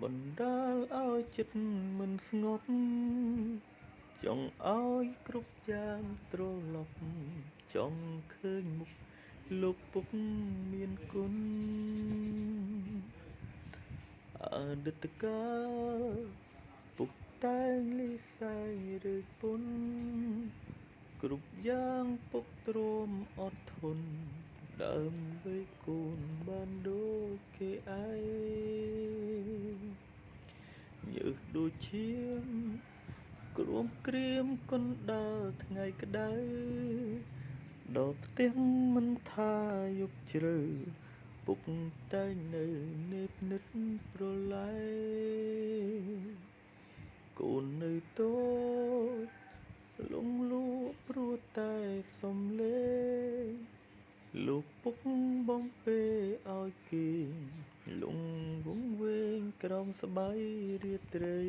បណ្ដាលឲ្យចិត្តមិនស្ងប់ចង់ឲ្យគ្រប់យ៉ាងត្រឡប់ចង់ឃើញមុខលោកពុកមានគុណអតីតកាលពុកតែងលីសែងឬពុនគ្រប់យ៉ាងពុកទ្រាំអត់ធន់ដើម្បីកូនបានដូចគេឯងញើសដូចឈាមគ្រួមក្រៀមគុនដើរថ្ងៃក្តៅដល់ផ្ទះមិនថាយប់ជ្រៅពុកតែងនៅនេបនិតប្រឡែងកូននៅតូចលងលក់ព្រោះតែសំលេងលោកពុកបំពេឲ្យគេលងវង្វេងក្រោមស្បៃរាត្រី